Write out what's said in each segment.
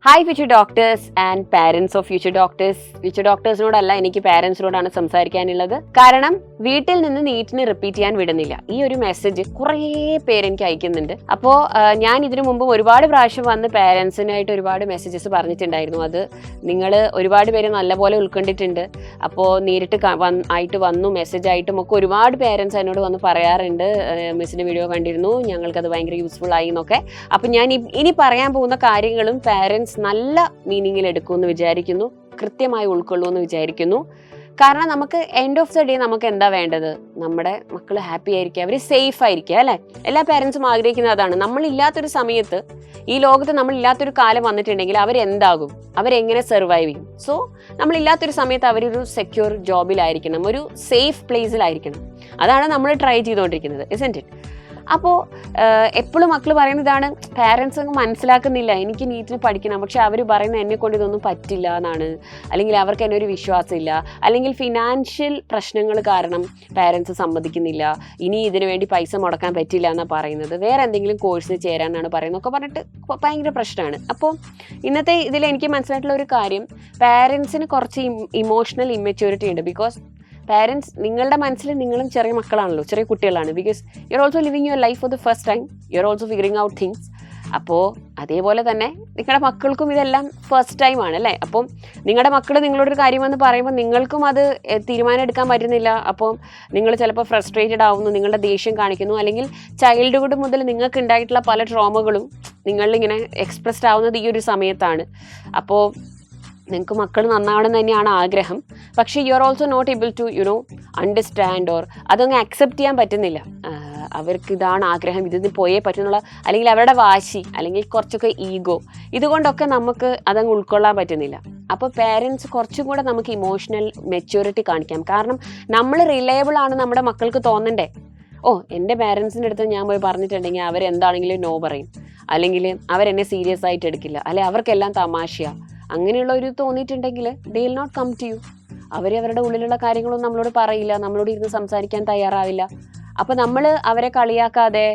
Hi future doctors and parents of future doctors. Future ഡോക്ടേഴ്സിനോടല്ല, എനിക്ക് പാരൻസിനോടാണ് സംസാരിക്കാനുള്ളത്. കാരണം വീട്ടിൽ നിന്ന് നീറ്റിന് റിപ്പീറ്റ് ചെയ്യാൻ വിടുന്നില്ല. ഈ ഒരു മെസ്സേജ് കുറേ പേര് എനിക്ക് അയക്കുന്നുണ്ട്. അപ്പോൾ ഞാൻ ഇതിനു മുമ്പ് ഒരുപാട് പ്രാവശ്യം വന്ന് പാരൻസിനായിട്ട് ഒരുപാട് മെസ്സേജസ് പറഞ്ഞിട്ടുണ്ടായിരുന്നു. അത് നിങ്ങൾ ഒരുപാട് പേര് നല്ലപോലെ ഉൾക്കൊണ്ടിട്ടുണ്ട്. അപ്പോൾ നേരിട്ട് ആയിട്ട് വന്നു മെസ്സേജ് ആയിട്ടും ഒക്കെ ഒരുപാട് പേരൻസ് എന്നോട് വന്ന് പറയാറുണ്ട്, മിസ്സിൻ്റെ വീഡിയോ കണ്ടിരുന്നു, ഞങ്ങൾക്കത് ഭയങ്കര യൂസ്ഫുൾ ആയി എന്നൊക്കെ. അപ്പം ഞാൻ ഇനി പറയാൻ പോകുന്ന കാര്യങ്ങളും പാരൻസ് നല്ല മീനിങ്ങിൽ എടുക്കുമെന്ന് വിചാരിക്കുന്നു, കൃത്യമായി ഉൾക്കൊള്ളുമെന്ന് വിചാരിക്കുന്നു. കാരണം നമുക്ക് എൻഡ് ഓഫ് ദ ഡേ നമുക്ക് എന്താ വേണ്ടത്? നമ്മുടെ മക്കൾ ഹാപ്പി ആയിരിക്കുക, അവർ സേഫ് ആയിരിക്കുക, അല്ലേ? എല്ലാ പാരൻസും ആഗ്രഹിക്കുന്നത് അതാണ്. നമ്മളില്ലാത്തൊരു സമയത്ത്, ഈ ലോകത്ത് നമ്മളില്ലാത്തൊരു കാലം വന്നിട്ടുണ്ടെങ്കിൽ അവരെന്താകും, അവരെങ്ങനെ സർവൈവ് ചെയ്യും? സോ നമ്മളില്ലാത്തൊരു സമയത്ത് അവരൊരു സെക്യൂർ ജോബിലായിരിക്കണം, ഒരു സേഫ് പ്ലേസിലായിരിക്കണം. അതാണ് നമ്മൾ ട്രൈ ചെയ്തുകൊണ്ടിരിക്കുന്നത്, ഇസ്ന്റ് ഇറ്റ്? അപ്പോൾ എപ്പോഴും മക്കൾ പറയുന്നതാണ്, പാരൻസ് അങ്ങ് മനസ്സിലാക്കുന്നില്ല, എനിക്ക് നീറ്റിന് പഠിക്കണം, പക്ഷെ അവർ പറയുന്നത് എന്നെ കൊണ്ട് ഇതൊന്നും പറ്റില്ല എന്നാണ്, അല്ലെങ്കിൽ അവർക്ക് എന്നെ ഒരു വിശ്വാസമില്ല, അല്ലെങ്കിൽ ഫിനാൻഷ്യൽ പ്രശ്നങ്ങൾ കാരണം പാരൻസ് സമ്മതിക്കുന്നില്ല, ഇനി ഇതിനു വേണ്ടി പൈസ മുടക്കാൻ പറ്റില്ല എന്നാണ് പറയുന്നത്, വേറെ എന്തെങ്കിലും കോഴ്സിന് ചേരാനാണ് പറയുന്നത് ഒക്കെ പറഞ്ഞിട്ട് ഭയങ്കര പ്രശ്നമാണ്. അപ്പോൾ ഇന്നത്തെ ഇതിൽ എനിക്ക് മനസ്സിലായിട്ടുള്ള ഒരു കാര്യം, പാരൻസിന് കുറച്ച് ഇമോഷണൽ ഇമ്മച്യൂരിറ്റി ഉണ്ട്. ബിക്കോസ് പാരൻസ്, നിങ്ങളുടെ മനസ്സിൽ നിങ്ങളും ചെറിയ മക്കളാണല്ലോ, ചെറിയ കുട്ടികളാണ്. Because you are also living your life for the first time, U are also figuring out things. അപ്പോൾ അതേപോലെ തന്നെ നിങ്ങളുടെ മക്കൾക്കും ഇതെല്ലാം ഫസ്റ്റ് ടൈം ആണ്, അല്ലേ? അപ്പം നിങ്ങളുടെ മക്കൾ നിങ്ങളോടൊരു കാര്യമെന്ന് പറയുമ്പോൾ നിങ്ങൾക്കും അത് തീരുമാനം എടുക്കാൻ പറ്റുന്നില്ല. അപ്പം നിങ്ങൾ ചിലപ്പോൾ ഫ്രസ്ട്രേറ്റഡ് ആവുന്നു, നിങ്ങളുടെ ദേഷ്യം കാണിക്കുന്നു, അല്ലെങ്കിൽ ചൈൽഡ്ഹുഡ് മുതൽ നിങ്ങൾക്ക് ഉണ്ടായിട്ടുള്ള പല ട്രോമകളും നിങ്ങളിങ്ങനെ എക്സ്പ്രസ്ഡ് ആവുന്നത് ഈ ഒരു സമയത്താണ്. അപ്പോൾ നിങ്ങൾക്ക് മക്കൾ നന്നാവണം തന്നെയാണ് ആഗ്രഹം, പക്ഷേ you are also not able to understand or അതൊന്നും അക്സെപ്റ്റ് ചെയ്യാൻ പറ്റുന്നില്ല. അവർക്ക് ഇതാണ് ആഗ്രഹം, ഇതിന് പോയേ പറ്റുന്നുള്ള, അല്ലെങ്കിൽ അവരുടെ വാശി, അല്ലെങ്കിൽ കുറച്ചൊക്കെ ഈഗോ, ഇതുകൊണ്ടൊക്കെ നമുക്ക് അതങ്ങ് ഉൾക്കൊള്ളാൻ പറ്റുന്നില്ല. അപ്പോൾ പേരൻസ് കുറച്ചും കൂടെ നമുക്ക് ഇമോഷണൽ മെച്യൂരിറ്റി കാണിക്കാം. കാരണം നമ്മൾ റിലയബിൾ ആണ് നമ്മുടെ മക്കൾക്ക് തോന്നണ്ടേ. എൻ്റെ പേരൻസിൻ്റെ അടുത്ത് ഞാൻ പോയി പറഞ്ഞിട്ടുണ്ടെങ്കിൽ അവരെന്താണെങ്കിലും നോ പറയും, അല്ലെങ്കിൽ അവരെന്നെ സീരിയസ് ആയിട്ട് എടുക്കില്ല, അല്ലെങ്കിൽ അവർക്കെല്ലാം തമാശയാണ്, അങ്ങനെയുള്ള ഒരു തോന്നിയിട്ടുണ്ടെങ്കിൽ they will not come to you. അവരവരുടെ ഉള്ളിലുള്ള കാര്യങ്ങളൊന്നും നമ്മളോട് പറയില്ല, നമ്മളോട് ഇരുന്ന് സംസാരിക്കാൻ തയ്യാറാവില്ല. അപ്പോൾ നമ്മൾ അവരെ കളിയാക്കാതെ,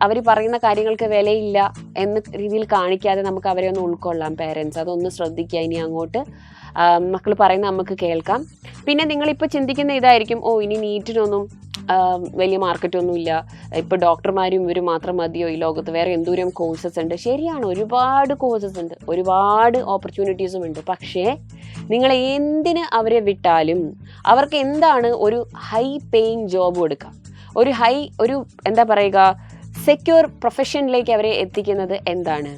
അവർ പറയുന്ന കാര്യങ്ങൾക്ക് വിലയില്ല എന്ന രീതിയിൽ കാണിക്കാതെ നമുക്ക് അവരെ ഒന്ന് ഉൾക്കൊള്ളാം. പേരൻസ് അതൊന്ന് ശ്രദ്ധിക്കുക. ഇനി അങ്ങോട്ട് മക്കൾ പറയുന്നത് നമുക്ക് കേൾക്കാം. പിന്നെ നിങ്ങളിപ്പോൾ ചിന്തിക്കുന്ന ഇതായിരിക്കും, ഇനി നീറ്റിനൊന്നും വലിയ മാർക്കറ്റൊന്നുമില്ല, ഇപ്പോൾ ഡോക്ടർമാരും ഇവർ മാത്രം മതിയോ ഈ ലോകത്ത്, വേറെ എന്തോരം കോഴ്സസ് ഉണ്ട്. ശരിയാണ്, ഒരുപാട് കോഴ്സസ് ഉണ്ട്, ഒരുപാട് ഓപ്പർച്യൂണിറ്റീസും ഉണ്ട്. പക്ഷേ നിങ്ങൾ എന്തിന് അവരെ വിട്ടാലും അവർക്ക് എന്താണ് ഒരു ഹൈ പേയിങ് ജോബ് കൊടുക്കുക, ഒരു എന്താ പറയുക, സെക്യൂർ പ്രൊഫഷനിലേക്ക് അവരെ എത്തിക്കുന്നത് എന്താണ്?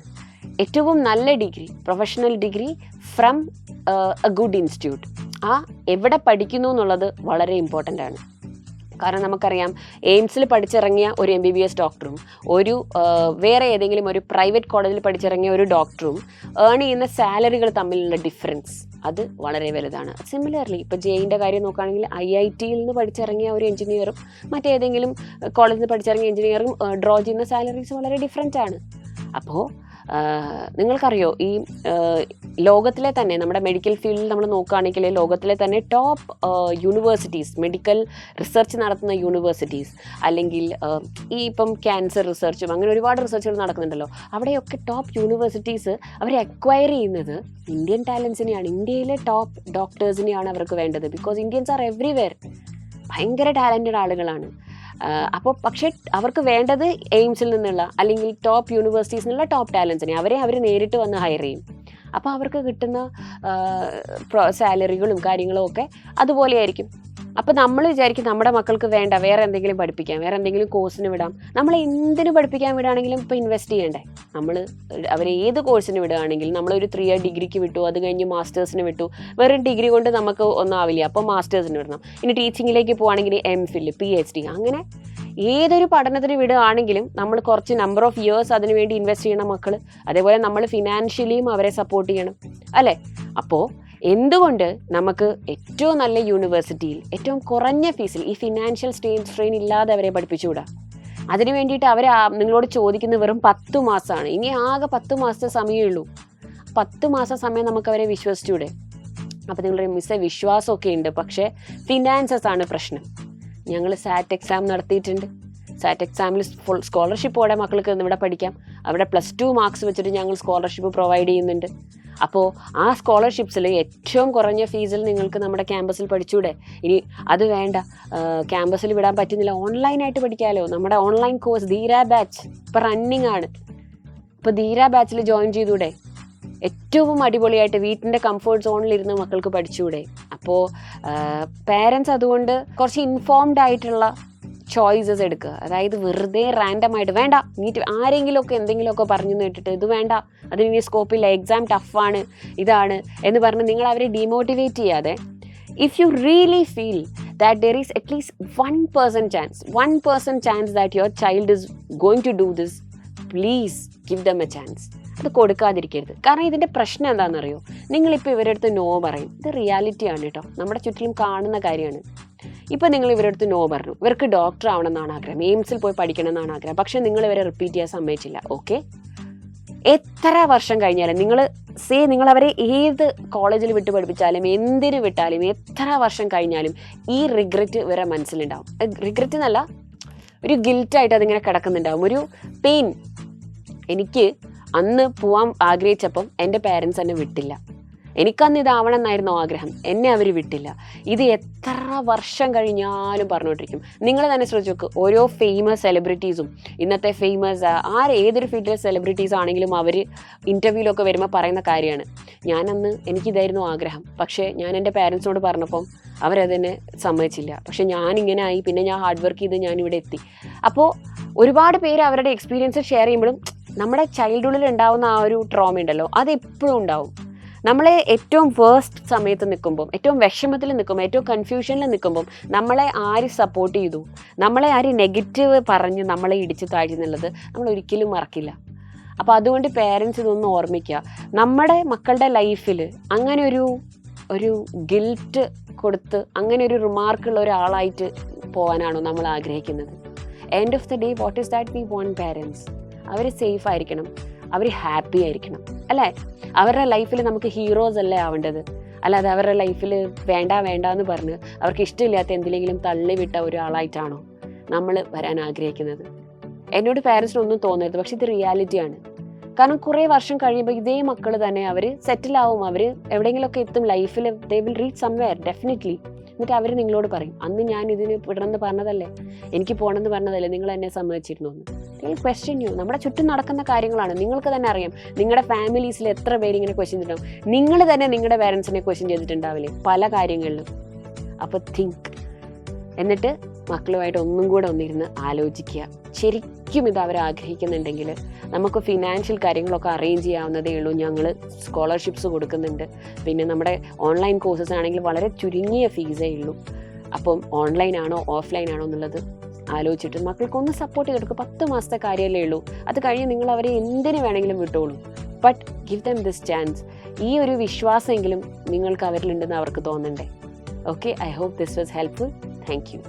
ഏറ്റവും നല്ല degree, professional degree from A good institute. എവിടെ പഠിക്കുന്നു എന്നുള്ളത് വളരെ ഇമ്പോർട്ടൻ്റ് ആണ്. കാരണം നമുക്കറിയാം, എയിംസിൽ പഠിച്ചിറങ്ങിയ ഒരു MBBS ഡോക്ടറും വേറെ ഏതെങ്കിലും ഒരു പ്രൈവറ്റ് കോളേജിൽ പഠിച്ചിറങ്ങിയ ഒരു ഡോക്ടറും ഏൺ ചെയ്യുന്ന സാലറികൾ തമ്മിലുള്ള ഡിഫറൻസ് അത് വളരെ വലുതാണ്. സിമിലർലി ഇപ്പോൾ ജെയിൻ്റെ കാര്യം നോക്കുകയാണെങ്കിൽ IITയിൽ നിന്ന് പഠിച്ചിറങ്ങിയ ഒരു എഞ്ചിനീയറും മറ്റേതെങ്കിലും കോളേജിൽ നിന്ന് പഠിച്ചിറങ്ങിയ എഞ്ചിനീയറും ഡ്രോ ചെയ്യുന്ന സാലറീസ് വളരെ ഡിഫറൻ്റ് ആണ്. അപ്പോൾ നിങ്ങൾക്കറിയോ, ഈ ലോകത്തിലെ തന്നെ നമ്മുടെ മെഡിക്കൽ ഫീൽഡിൽ നമ്മൾ നോക്കുകയാണെങ്കിൽ ലോകത്തിലെ തന്നെ ടോപ്പ് യൂണിവേഴ്സിറ്റീസ്, മെഡിക്കൽ റിസർച്ച് നടത്തുന്ന യൂണിവേഴ്സിറ്റീസ്, അല്ലെങ്കിൽ ഇപ്പം ക്യാൻസർ റിസർച്ചും അങ്ങനെ ഒരുപാട് റിസർച്ചുകൾ നടക്കുന്നുണ്ടല്ലോ, അവിടെയൊക്കെ ടോപ്പ് യൂണിവേഴ്സിറ്റീസ് അവരെ അക്വയർ ചെയ്യുന്നത് ഇന്ത്യൻ ടാലൻസിനെയാണ്, ഇന്ത്യയിലെ ടോപ്പ് ഡോക്ടേഴ്സിനെയാണ് അവർക്ക് വേണ്ടത്. ബിക്കോസ് ഇന്ത്യൻസ് ആർ എവ്രിവെയർ, ഭയങ്കര ടാലൻറ്റഡ് ആളുകളാണ്. അപ്പോൾ പക്ഷേ അവർക്ക് വേണ്ടത് എയിംസിൽ നിന്നുള്ള അല്ലെങ്കിൽ ടോപ്പ് യൂണിവേഴ്സിറ്റീസിൽ നിന്നുള്ള ടോപ്പ് ടാലൻസിനെ അവർ നേരിട്ട് വന്ന് ഹയർ ചെയ്യും. അപ്പോൾ അവർക്ക് കിട്ടുന്ന സാലറികളും കാര്യങ്ങളും ഒക്കെ അതുപോലെയായിരിക്കും. അപ്പോൾ നമ്മൾ വിചാരിക്കും നമ്മുടെ മക്കൾക്ക് വേണ്ട, വേറെ എന്തെങ്കിലും പഠിപ്പിക്കാം, വേറെ എന്തെങ്കിലും കോഴ്സിന് വിടാം. നമ്മൾ എന്തിനു പഠിപ്പിക്കാൻ വിടുകയാണെങ്കിലും ഇപ്പോൾ ഇൻവെസ്റ്റ് ചെയ്യണ്ടേ? നമ്മൾ അവരെ ഏത് കോഴ്സിന് വിടുകയാണെങ്കിലും, നമ്മളൊരു 3 year ഡിഗ്രിക്ക് വിട്ടു, അത് കഴിഞ്ഞ് മാസ്റ്റേഴ്സിന് വിട്ടു, വെറും ഡിഗ്രി കൊണ്ട് നമുക്ക് ഒന്നും ആവില്ല, അപ്പോൾ മാസ്റ്റേഴ്സിന് വിടണം. ഇനി ടീച്ചിങ്ങിലേക്ക് പോവുകയാണെങ്കിൽ MPhil, PhD, അങ്ങനെ ഏതൊരു പഠനത്തിന് വിടുകയാണെങ്കിലും നമ്മൾ കുറച്ച് നമ്പർ ഓഫ് ഇയേഴ്സ് അതിനു വേണ്ടി ഇൻവെസ്റ്റ് ചെയ്യണം മക്കൾ. അതേപോലെ നമ്മൾ ഫിനാൻഷ്യലിയും അവരെ സപ്പോർട്ട് ചെയ്യണം, അല്ലേ? അപ്പോൾ എന്തുകൊണ്ട് നമുക്ക് ഏറ്റവും നല്ല യൂണിവേഴ്സിറ്റിയിൽ ഏറ്റവും കുറഞ്ഞ ഫീസിൽ ഈ ഫിനാൻഷ്യൽ സ്ട്രെയിൻ ഇല്ലാതെ അവരെ പഠിപ്പിച്ചുകൂടാ? അതിന് വേണ്ടിയിട്ട് നിങ്ങളോട് ചോദിക്കുന്ന വെറും 10 മാസമാണ്. ഇനി ആകെ 10 മാസത്തെ സമയമേ ഉള്ളൂ. 10 മാസം സമയം നമുക്ക് അവരെ വിശ്വസിച്ചൂടെ? അപ്പോൾ നിങ്ങളുടെ വിശ്വാസമൊക്കെ ഉണ്ട്, പക്ഷേ ഫിനാൻസസ് ആണ് പ്രശ്നം. ഞങ്ങൾ SAT എക്സാം നടത്തിയിട്ടുണ്ട്, സാറ്റ് എക്സാമിൽ ഫുൾ സ്കോളർഷിപ്പോടെ മക്കൾക്ക് ഇവിടെ പഠിക്കാം. അവിടെ +2 മാർക്സ് വെച്ചിട്ട് ഞങ്ങൾ സ്കോളർഷിപ്പ് പ്രൊവൈഡ് ചെയ്യുന്നുണ്ട്. അപ്പോൾ ആ സ്കോളർഷിപ്സിൽ ഏറ്റവും കുറഞ്ഞ ഫീസിൽ നിങ്ങൾക്ക് നമ്മുടെ ക്യാമ്പസിൽ പഠിച്ചൂടെ? ഇനി അത് വേണ്ട, ക്യാമ്പസിൽ വിടാൻ പറ്റുന്നില്ല, ഓൺലൈനായിട്ട് പഠിക്കാമല്ലോ. നമ്മുടെ ഓൺലൈൻ കോഴ്സ് ധീര ബാച്ച് ഇപ്പോൾ റണ്ണിങ് ആണ്. ഇപ്പോൾ ധീര ബാച്ചിൽ ജോയിൻ ചെയ്തൂടെ? ഏറ്റവും അടിപൊളിയായിട്ട് വീട്ടിൻ്റെ കംഫർട്ട് സോണിലിരുന്ന് മക്കൾക്ക് പഠിച്ചുകൂടെ? അപ്പോൾ പേരൻസ് അതുകൊണ്ട് കുറച്ച് ഇൻഫോംഡ് ആയിട്ടുള്ള ചോയ്സസ് എടുക്കുക. അതായത് വെറുതെ റാൻഡമായിട്ട് വേണ്ട, നീറ്റ് ആരെങ്കിലുമൊക്കെ എന്തെങ്കിലുമൊക്കെ പറഞ്ഞു കേട്ടിട്ട് ഇത് വേണ്ട, അതിന് സ്കോപ്പില്ല, എക്സാം ടഫാണ്, ഇതാണ് എന്ന് പറഞ്ഞ് നിങ്ങൾ അവരെ ഡീമോട്ടിവേറ്റ് ചെയ്യാതെ, if you really feel that there is at least 1% chance that your child is going to do this, please give them a chance. അത് കൊടുക്കാതിരിക്കരുത്. കാരണം ഇതിൻ്റെ പ്രശ്നം എന്താണെന്നറിയോ? നിങ്ങളിപ്പോൾ ഇവരുടെ അടുത്ത് നോ പറയും. ഇത് റിയാലിറ്റിയാണ് കേട്ടോ, നമ്മുടെ ചുറ്റിലും കാണുന്ന കാര്യമാണ്. ഇപ്പോൾ നിങ്ങൾ ഇവരുടെ അടുത്ത് നോ പറഞ്ഞു, ഇവർക്ക് ഡോക്ടർ ആവണം എന്നാണ് ആഗ്രഹം, എയിംസിൽ പോയി പഠിക്കണം എന്നാണ് ആഗ്രഹം, പക്ഷേ നിങ്ങൾ ഇവരെ റിപ്പീറ്റ് ചെയ്യാൻ സമ്മതിച്ചില്ല. ഓക്കെ, എത്ര വർഷം കഴിഞ്ഞാലും നിങ്ങൾ അവരെ ഏത് കോളേജിൽ വിട്ട് പഠിപ്പിച്ചാലും എന്തിനു വിട്ടാലും എത്ര വർഷം കഴിഞ്ഞാലും ഈ റിഗ്രറ്റ് ഇവരെ മനസ്സിലുണ്ടാവും. റിഗ്രറ്റ് എന്നല്ല, ഒരു ഗിൽറ്റായിട്ട് അതിങ്ങനെ കിടക്കുന്നുണ്ടാവും, ഒരു പെയിൻ. എനിക്ക് അന്ന് പോവാൻ ആഗ്രഹിച്ചപ്പം എൻ്റെ പേരൻസ് എന്നെ വിട്ടില്ല. എനിക്കന്ന് ഇതാവണം എന്നായിരുന്നു ആഗ്രഹം, എന്നെ അവർ വിട്ടില്ല. ഇത് എത്ര വർഷം കഴിഞ്ഞാലും പറഞ്ഞുകൊണ്ടിരിക്കും. നിങ്ങൾ തന്നെ ശ്രദ്ധിച്ച് നോക്ക്, ഓരോ ഫേമസ് സെലിബ്രിറ്റീസും ഇന്നത്തെ ഫേമസ് ഏതൊരു ഫീൽഡിലെ സെലിബ്രിറ്റീസ് ആണെങ്കിലും അവർ ഇൻ്റർവ്യൂവിലൊക്കെ വരുമ്പോൾ പറയുന്ന കാര്യമാണ്, ഞാനന്ന് എനിക്കിതായിരുന്നു ആഗ്രഹം, പക്ഷേ ഞാൻ എൻ്റെ പേരൻസിനോട് പറഞ്ഞപ്പം അവരതിനെ സമ്മതിച്ചില്ല, പക്ഷെ ഞാനിങ്ങനെ ആയി, പിന്നെ ഞാൻ ഹാർഡ് വർക്ക് ചെയ്ത് ഞാനിവിടെ എത്തി. അപ്പോൾ ഒരുപാട് പേര് അവരുടെ എക്സ്പീരിയൻസ് ഷെയർ ചെയ്യുമ്പോഴും നമ്മുടെ ചൈൽഡ്ഹുഡിൽ ഉണ്ടാവുന്ന ആ ഒരു ട്രോമ ഉണ്ടല്ലോ, അത് എപ്പോഴും ഉണ്ടാവും. നമ്മളെ ഏറ്റവും വേസ്റ്റ് സമയത്ത് നിൽക്കുമ്പം, ഏറ്റവും വിഷമത്തിൽ നിൽക്കുമ്പോൾ, ഏറ്റവും കൺഫ്യൂഷനിൽ നിൽക്കുമ്പം നമ്മളെ ആര് സപ്പോർട്ട് ചെയ്തു, നമ്മളെ ആര് നെഗറ്റീവ് പറഞ്ഞ് നമ്മളെ ഇടിച്ച് താഴ്ന്നുള്ളത് നമ്മൾ ഒരിക്കലും മറക്കില്ല. അപ്പോൾ അതുകൊണ്ട് പേരൻസ് ഇതൊന്ന് ഓർമ്മിക്കുക. നമ്മുടെ മക്കളുടെ ലൈഫിൽ അങ്ങനെ ഒരു ഗിൽറ്റ് കൊടുത്ത് അങ്ങനെ ഒരു റിമാർക്കുള്ള ഒരാളായിട്ട് പോകാനാണോ നമ്മൾ ആഗ്രഹിക്കുന്നത്? End of the day what is that we want parents? അവർ സേഫ് ആയിരിക്കണം, അവർ ഹാപ്പി ആയിരിക്കണം, അല്ലേ? അവരുടെ ലൈഫിൽ നമുക്ക് ഹീറോസ് അല്ലേ ആവേണ്ടത്, അല്ലാതെ അവരുടെ ലൈഫിൽ വേണ്ട എന്ന് പറഞ്ഞ് അവർക്ക് ഇഷ്ടമില്ലാത്ത എന്തിലെങ്കിലും തള്ളിവിട്ട ഒരാളായിട്ടാണോ നമ്മൾ വരാൻ ആഗ്രഹിക്കുന്നത്? എന്നോട് പേരൻസിനൊന്നും തോന്നരുത്, പക്ഷെ ഇത് റിയാലിറ്റിയാണ്. കാരണം കുറേ വർഷം കഴിയുമ്പോൾ ഇതേ മക്കൾ തന്നെ അവർ സെറ്റിലാവും, അവർ എവിടെയെങ്കിലുമൊക്കെ എത്തും ലൈഫിൽ, they will reach somewhere definitely. എന്നിട്ട് അവർ നിങ്ങളോട് പറയും, അന്ന് ഞാൻ ഇതിന് വിടണമെന്ന് പറഞ്ഞതല്ലേ, എനിക്ക് പോകണമെന്ന് പറഞ്ഞതല്ലേ, നിങ്ങൾ എന്നെ സമ്മതിച്ചിരുന്നു എന്ന്. Question you. നമ്മുടെ ചുറ്റും നടക്കുന്ന കാര്യങ്ങളാണ്, നിങ്ങൾക്ക് തന്നെ അറിയാം. നിങ്ങളുടെ ഫാമിലീസിൽ എത്ര പേര് ഇങ്ങനെ ക്വസ്റ്റ്യൻ ചെയ്തിട്ടുണ്ടാവും. നിങ്ങൾ തന്നെ നിങ്ങളുടെ പേരൻസിനെ ക്വസ്റ്റ്യൻ ചെയ്തിട്ടുണ്ടാവില്ലേ പല കാര്യങ്ങളിലും. അപ്പോൾ തിങ്ക്, എന്നിട്ട് മക്കളുമായിട്ട് ഒന്നും കൂടെ ഒന്നിരുന്ന് ആലോചിക്കുക. ശരിക്കും ഇത് അവർ ആഗ്രഹിക്കുന്നുണ്ടെങ്കിൽ നമുക്ക് ഫിനാൻഷ്യൽ കാര്യങ്ങളൊക്കെ അറേഞ്ച് ചെയ്യാവുന്നതേ ഉള്ളൂ. ഞങ്ങൾ സ്കോളർഷിപ്സ് കൊടുക്കുന്നുണ്ട്. പിന്നെ നമ്മുടെ ഓൺലൈൻ കോഴ്സസ് ആണെങ്കിൽ വളരെ ചുരുങ്ങിയ ഫീസേ ഉള്ളൂ. അപ്പം ഓൺലൈൻ ആണോ ഓഫ്ലൈൻ ആണോ എന്നുള്ളത് ആലോചിച്ചിട്ട് മക്കൾക്കൊന്ന് സപ്പോർട്ട് ചെയ്ത് കൊടുക്കുക. 10 മാസത്തെ കാര്യമല്ലേ ഉള്ളൂ, അത് കഴിഞ്ഞ് നിങ്ങൾ അവരെ എന്തിനു വേണമെങ്കിലും വിട്ടോളൂ. But give them this chance. ഈ ഒരു വിശ്വാസമെങ്കിലും നിങ്ങൾക്ക് അവരിലുണ്ടെന്ന് അവർക്ക് തോന്നണ്ടേ? Okay, I hope this was helpful. Thank you.